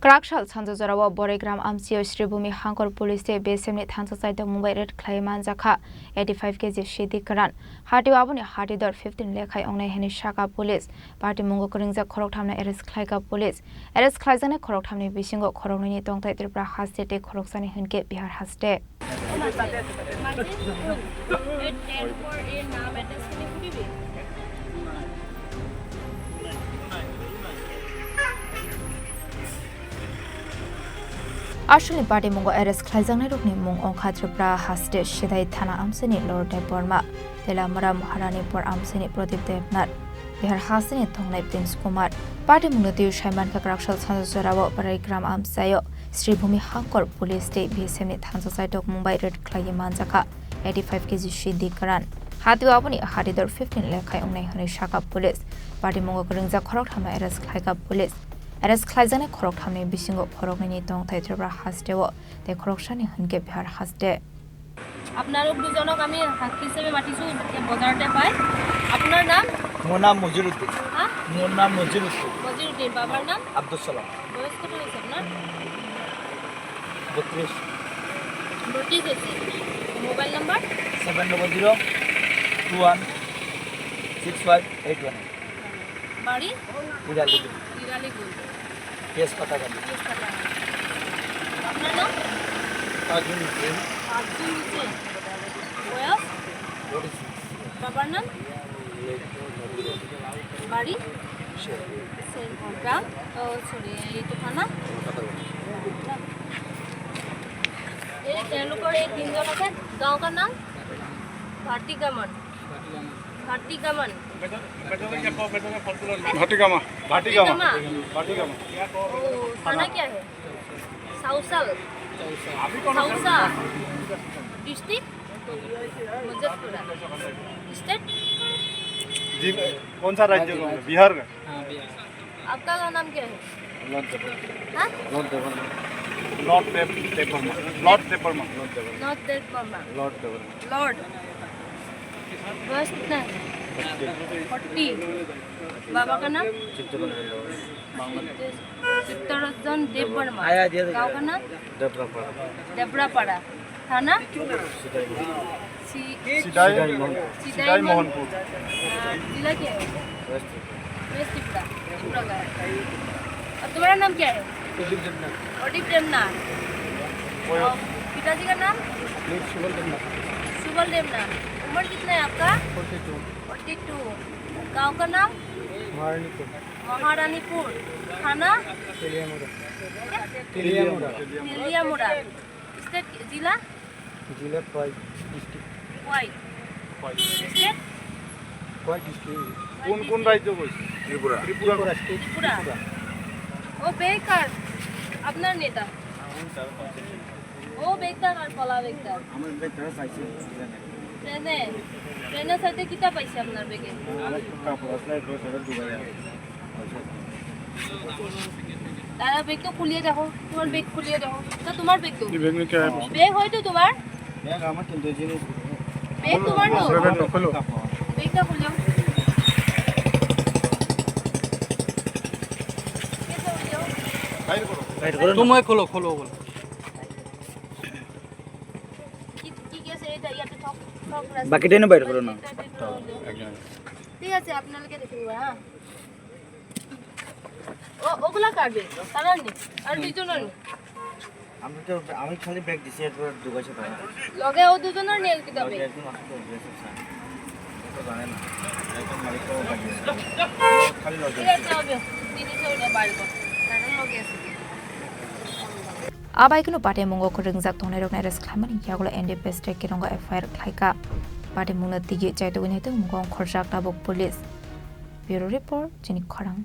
Krakshal Sanjarawa Boregram Amsio Sribhumi Hankor Police Besemni Thansasai Mumbai Red Clayman Zaka 85 kg Shidi Karan Hati Wabuni Hati Dor 15 Lekai Onay Heni Shaka Police Party Mungo Kuringza Koroktamna Eres Klaika Police Eres Klaizane Koroktamni Bishingo Koroni Tongtai Tribra Hastate Koroksani Henke Bihar Haste Ashli Party Mungo Eres Klaizane Rukni Mung on Khatripra Haste Shidai Thana Amsini Lord Deporma Dela Mara Maharani Por Amsini Prodip Devnat Bihar Hasini Tongnai Prince Kumar Party Mungotiu Shaiman Krakshal Sanjarawa Boregram Amsayo Sribhumi Hankor Police State BSMni Thansasai Tok Mumbai Red Clayman Zaka 85 kg Shidi Karan Hati Wabuni Hadidor 15 Lekai Onay Heni Shaka Police Party Mungo Kuringza Koroktama Eres Klaika Police Eres Klaizane Koroktamni Bishingo Korokni Tongtai Tribra Hastewo De Korokshani Henke Bihar Haste আপনার দুজনক আমি সাক্ষী হিসেবে মাতিছো বজাৰতে পাই আপনার নাম মোর নাম মজিরউদ্দিন হ্যাঁ মোর নাম মজিরউদ্দিন মজিরউদ্দিন বাবার নাম আব্দুল সালাম বয়স কত হয়েছে আপনার 32 হয়েছে মোবাইল নাম্বার 700216581 বাড়ি ইরালিগুল কেস পাতাগালি আপনার নাম আজুল হোসেন বয়স 46 বাবার নাম বাড়ি গ্রাম সরি এইটো থানা এই তেওঁলোকৰ এই তিনজন আছে গাঁওৰ নাম ভাটিগামন भाटीगामा थाना क्या है साउसल साउसा डिस्ट्रिक्ट मुजफ्फरपुर स्टेट कौन सा राज्य का बिहार का आपका नाम क्या है हाँ लॉर्ड टेपरमा लॉर्ड बस कितना है 40 बाबा का नाम चित्तरंजन देव वर्मा गाँव का नाम देबरापाड़ा थाना सिदाई मोहनपुर जिला क्या है वेस्ट त्रिपुरा का अब तुम्हारा नाम क्या है प्रदीप देवनाथ पिताजी का नाम सुबल देवनाथ उम्र कितना है आपका 42 गांव का नाम महारानीपुर थाना तेलियामुड़ा स्टेट जिला वाई स्टेट कौन राज्य को त्रिपुरा ও বেকার আপনার নেতা ও বেকার আর পলা বেকার আমার বেকার পাইছে ট্রেনের সাথে কিতা পাইছে আপনার বেগে তারা বেগ তো খুলিয়ে দেখো তোমার বেগ খুলিয়ে দেখো তো তোমার বেগ তো বেগ হয়তো তোমার ব্যাগ আমার কিন্তু জিনিস বেগ তোমার না खोलो বেগটা খুলো तुम खोलो बोलो কি কেছে এটা ইয়াতে ঠক বাকিটা না বাইর করো না ঠিক আছে আপনাকে দেখে নিব হ্যাঁ ওগুলা কাটবে তারা নি আর দুজনের আমি খালি ব্যাগ দিছি একবার দুগাছে পাই লগে ও দুজনের নেল কি দাবে একদম আসতো তো জানে না একদম মালিক তো খালি লগে ঠিক আছে হবে দিদি সৌটা বাইর কর তারা লগে আছে Abaikunu Party Mungo Kuringzak Tone Rokna Eres Klamani Yagola NDPS Kirongo FIR Klaika Party Muna Tigi Jaito Winito Mungo Korjak Tabok Police Bureau Report Jenny Korang